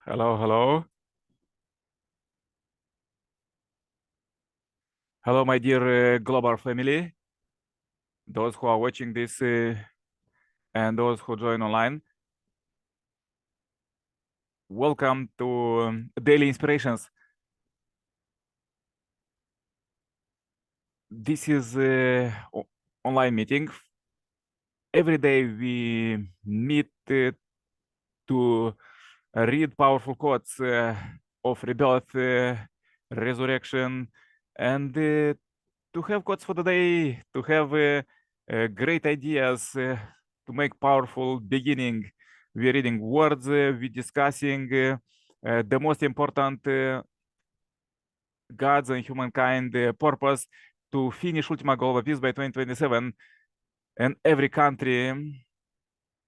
Hello, hello. Hello, my dear global family, those who are watching this and those who join online. Welcome to Daily Inspirations. This is online meeting. Every day we meet to read powerful quotes of rebirth, resurrection, and to have quotes for the day, to have great ideas, to make powerful beginning. We're reading words, we're discussing the most important God's and humankind purpose to finish ultima goal of peace by 2027. And every country,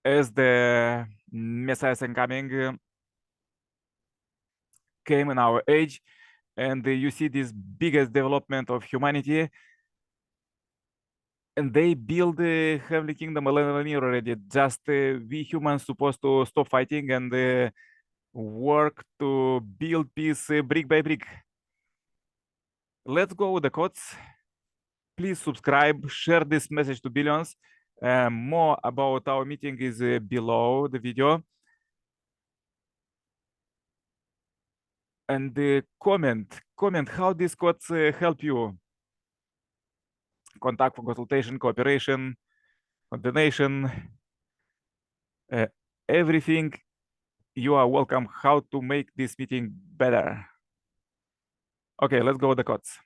as the Messiah is coming, came in our age, and you see this biggest development of humanity, and they build the heavenly kingdom a linear already. Just we humans supposed to stop fighting and work to build peace brick by brick. Let's go with the quotes. Please subscribe, share this message to billions. More about our meeting is below the video. And comment how these quotes help you. Contact for consultation, cooperation, donation, everything. You are welcome. How to make this meeting better. Okay, let's go with the quotes.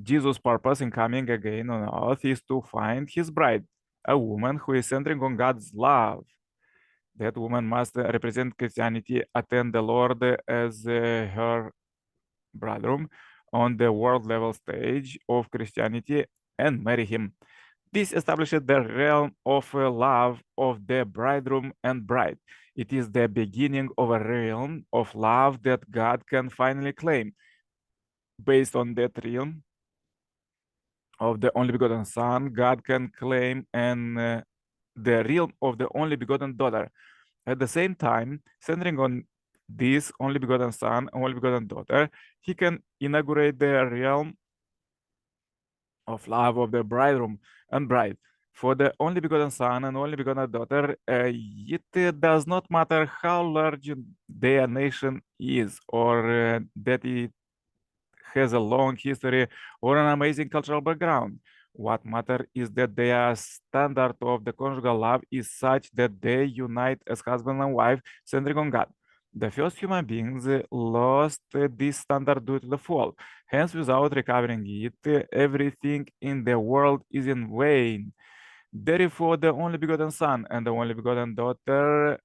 Jesus' purpose in coming again on earth is to find his bride, a woman who is centering on God's love. That woman must represent Christianity, attend the Lord as her bridegroom on the world level stage of Christianity and marry him. This establishes the realm of love of the bridegroom and bride. It is the beginning of a realm of love that God can finally claim. Based on that realm of the only begotten Son, God can claim the realm of the only begotten daughter. At the same time, centering on this only begotten Son, only begotten daughter, he can inaugurate the realm of love of the bridegroom and bride. For the only begotten Son and only begotten daughter, it does not matter how large their nation is, or that it has a long history or an amazing cultural background. What matters is that their standard of the conjugal love is such that they unite as husband and wife, centering on God. The first human beings lost this standard due to the fall. Hence, without recovering it, everything in the world is in vain. Therefore, the only begotten Son and the only begotten daughter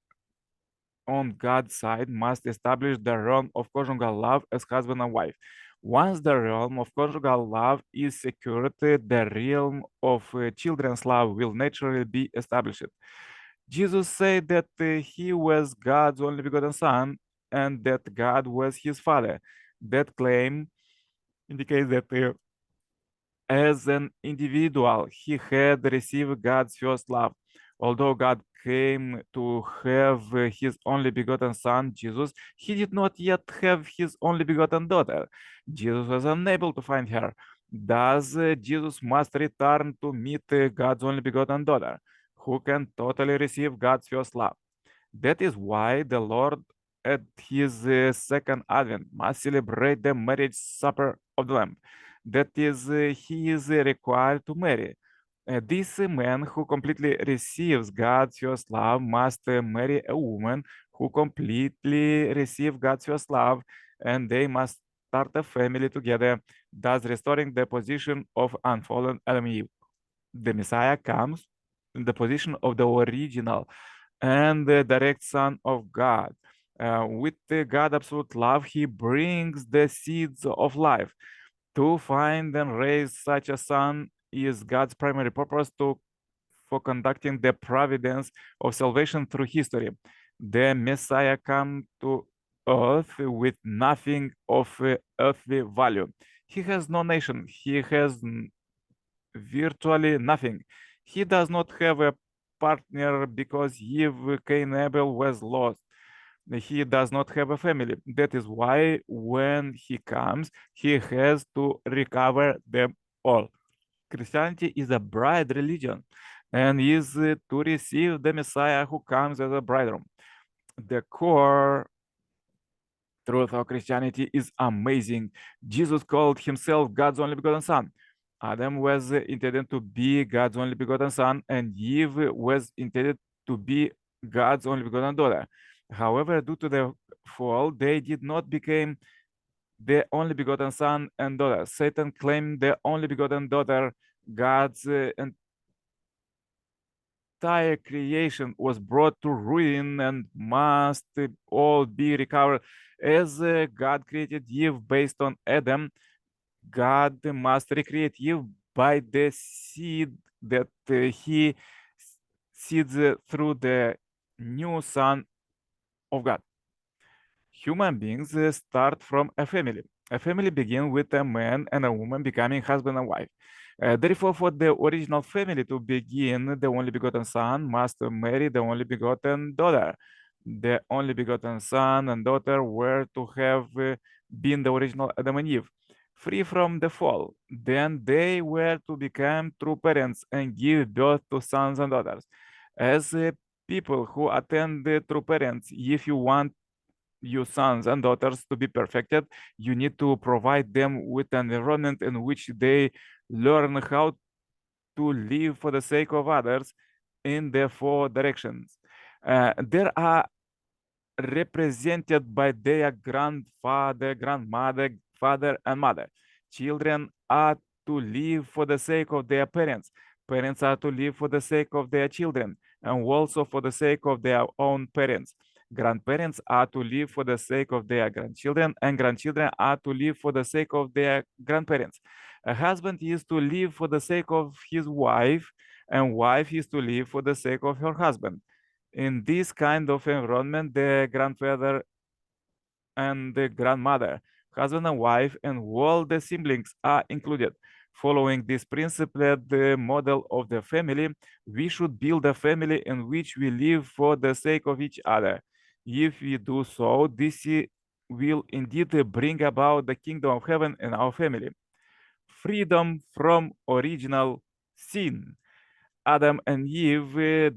on God's side must establish the realm of conjugal love as husband and wife. Once the realm of conjugal love is secured, the realm of children's love will naturally be established. Jesus said that he was God's only begotten Son and that God was his Father. That claim indicates that as an individual, he had received God's first love. Although God came to have his only begotten Son, Jesus, he did not yet have his only begotten daughter. Jesus was unable to find her. Thus, Jesus must return to meet God's only begotten daughter, who can totally receive God's first love. That is why the Lord at his second advent must celebrate the marriage supper of the Lamb. That is, he is required to marry. This man who completely receives God's first love must marry a woman who completely receives God's first love, and they must start a family together, thus restoring the position of unfallen Adam and Eve. The Messiah comes in the position of the original and the direct Son of God. With the God absolute love, he brings the seeds of life. To find and raise such a son is God's primary purpose for conducting the providence of salvation through history. The Messiah come to earth with nothing of earthly value. He has no nation. He has virtually nothing. He does not have a partner because Eve, Cain, Abel was lost. He does not have a family. That is why when he comes, he has to recover them all. Christianity is a bride religion and is to receive the Messiah who comes as a bridegroom. The core truth of Christianity is amazing. Jesus called himself God's only begotten Son. Adam was intended to be God's only begotten son, and Eve was intended to be God's only begotten daughter. However, due to the fall, they did not become the only begotten son and daughter. Satan claimed the only begotten daughter. God's entire creation was brought to ruin and must all be recovered. As God created Eve based on Adam, God must recreate you by the seed that he seeds through the new Son of God. Human beings start from a family. A family begins with a man and a woman becoming husband and wife. Therefore, for the original family to begin, the only begotten son must marry the only begotten daughter. The only begotten son and daughter were to have been the original Adam and Eve, free from the fall. Then they were to become true parents and give birth to sons and daughters. As people who attend the true parents, if you want your sons and daughters to be perfected, you need to provide them with an environment in which they learn how to live for the sake of others in the four directions. There are represented by their grandfather, grandmother, father, and mother. Children are to live for the sake of their parents. Parents are to live for the sake of their children and also for the sake of their own parents. Grandparents are to live for the sake of their grandchildren, and grandchildren are to live for the sake of their grandparents. A husband is to live for the sake of his wife, and wife is to live for the sake of her husband. In this kind of environment, the grandfather and the grandmother, husband and wife, and all the siblings are included. Following this principle, the model of the family, we should build a family in which we live for the sake of each other. If we do so, this will indeed bring about the kingdom of heaven in our family. Freedom from original sin. Adam and Eve,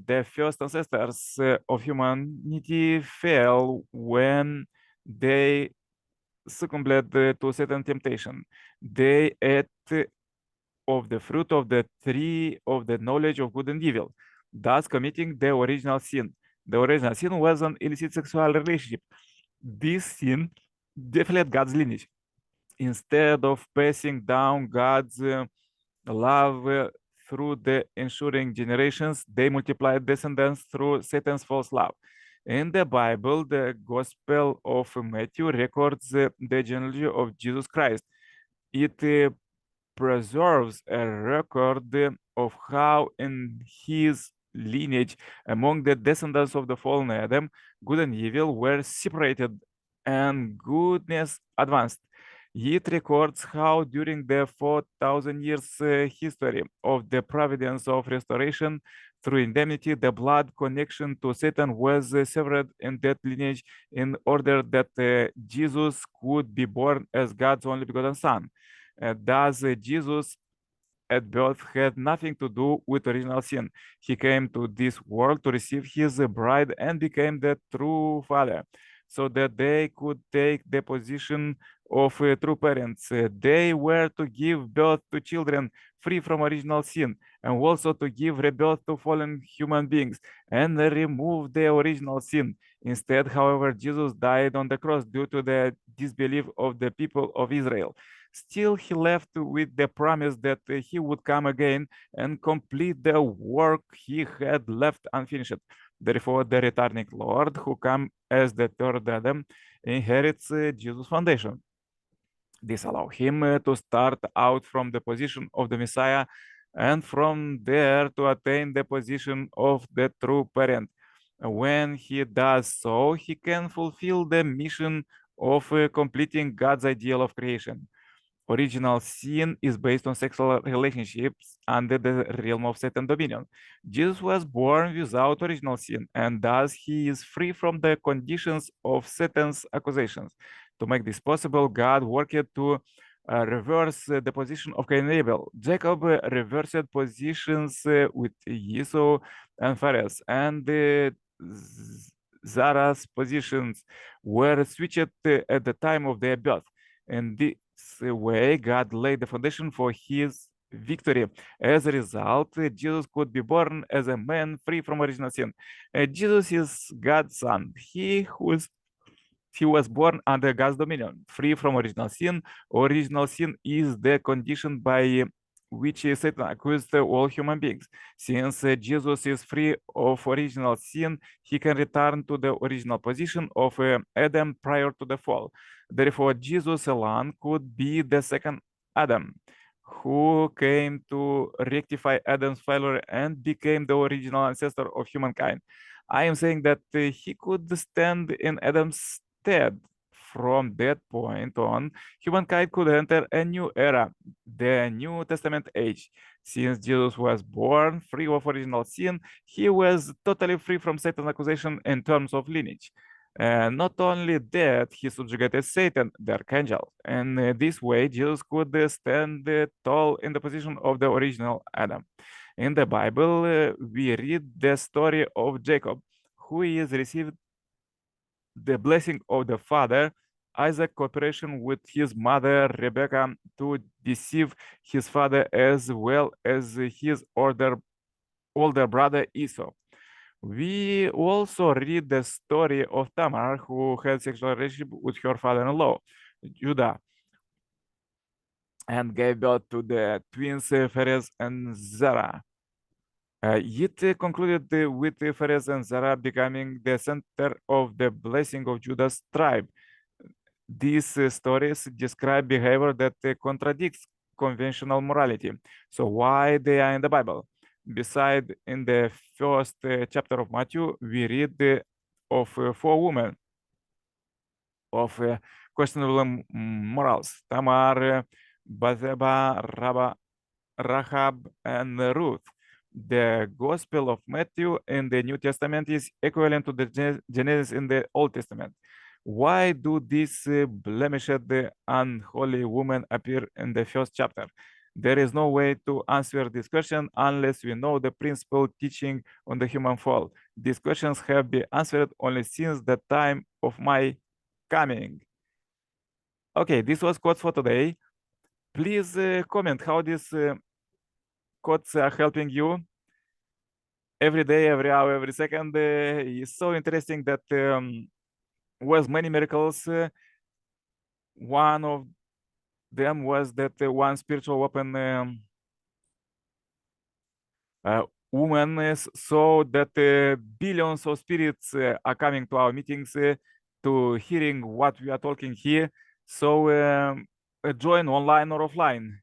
the first ancestors of humanity, fell when they succumbed to Satan's temptation. They ate of the fruit of the tree of the knowledge of good and evil, thus committing the original sin. The original sin was an illicit sexual relationship. This sin defiled God's lineage. Instead of passing down God's love through the ensuing generations, they multiplied descendants through Satan's false love. In the Bible, the Gospel of Matthew records the genealogy of Jesus Christ. It preserves a record of how in his lineage among the descendants of the fallen Adam, good and evil were separated and goodness advanced. It records how during the 4,000 years history of the providence of restoration through indemnity, the blood connection to Satan was severed in that lineage in order that Jesus could be born as God's only begotten son. Thus, Jesus at birth had nothing to do with original sin. He came to this world to receive his bride and became the true father, so that they could take the position of true parents. They were to give birth to children free from original sin, and also to give rebirth to fallen human beings and remove the original sin. Instead, however, Jesus died on the cross due to the disbelief of the people of Israel. Still, he left with the promise that he would come again and complete the work he had left unfinished. Therefore, the returning Lord, who come as the third Adam, inherits Jesus' foundation. This allows him to start out from the position of the Messiah and from there to attain the position of the true parent. When he does so, he can fulfill the mission of completing God's ideal of creation. Original sin is based on sexual relationships under the realm of Satan dominion. Jesus was born without original sin, and thus he is free from the conditions of Satan's accusations. To make this possible, God worked to reverse the position of Cain and Abel. Jacob reversed positions with Esau and Phares, and Zara's positions were switched at the time of their birth. In this way, God laid the foundation for his victory. As a result, Jesus could be born as a man free from original sin. Jesus is God's son. He was born under God's dominion, free from original sin. Original sin is the condition by which Satan accused all human beings. Since Jesus is free of original sin, he can return to the original position of Adam prior to the fall. Therefore, Jesus alone could be the second Adam, who came to rectify Adam's failure and became the original ancestor of humankind. I am saying that he could stand in Adam's stead. From that point on, humankind could enter a new era, the New Testament age. Since Jesus was born free of original sin, he was totally free from Satan's accusation in terms of lineage. Not only that, he subjugated Satan, the archangel. And this way, Jesus could stand tall in the position of the original Adam. In the Bible, we read the story of Jacob, who is received the blessing of the father, Isaac cooperation with his mother Rebecca to deceive his father as well as his older brother Esau. We also read the story of Tamar, who had sexual relationship with her father-in-law, Judah, and gave birth to the twins Perez and Zerah. It concluded with Perez and Zerah becoming the center of the blessing of Judah's tribe. These stories describe behavior that contradicts conventional morality. So why they are in the Bible? Beside, in the first chapter of Matthew, we read of 4 women of questionable morals: Tamar, Bathsheba, Rahab, and Ruth. The Gospel of Matthew in the New Testament is equivalent to the Genesis in the Old Testament. Why do these blemished unholy women appear in the first chapter? There is no way to answer this question unless we know the principal teaching on the human fall. These questions have been answered only since the time of my coming. Okay, this was quotes for today. Please comment how these quotes are helping you every day, every hour, every second. It's so interesting that was many miracles. One of them was that one spiritual weapon woman saw that billions of spirits are coming to our meetings to hearing what we are talking here. So join online or offline.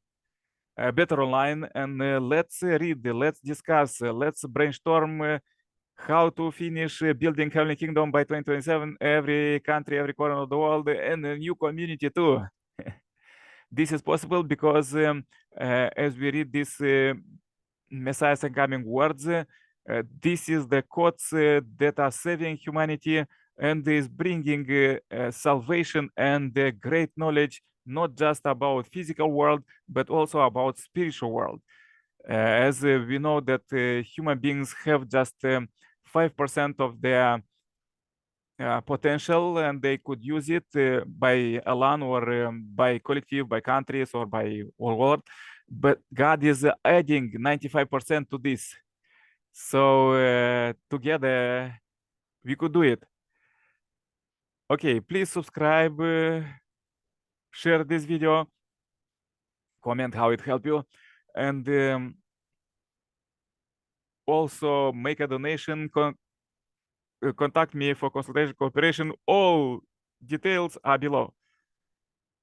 Better online, and let's read, let's discuss, let's brainstorm how to finish building Heavenly Kingdom by 2027, every country, every corner of the world, and a new community too. This is possible because as we read this Messiah's incoming words, this is the quotes that are saving humanity and is bringing salvation and great knowledge, not just about physical world, but also about spiritual world. As we know that human beings have just 5% of their potential, and they could use it by alone or by collective, by countries, or by all world. But God is adding 95% to this. So together we could do it. Okay, please subscribe, share this video, comment how it helped you, and also make a donation. Contact me for consultation, cooperation. All details are below.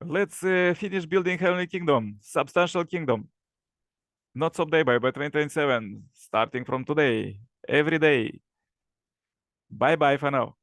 Let's finish building Heavenly Kingdom, substantial kingdom. Not someday, by 2027, starting from today, every day. Bye-bye for now.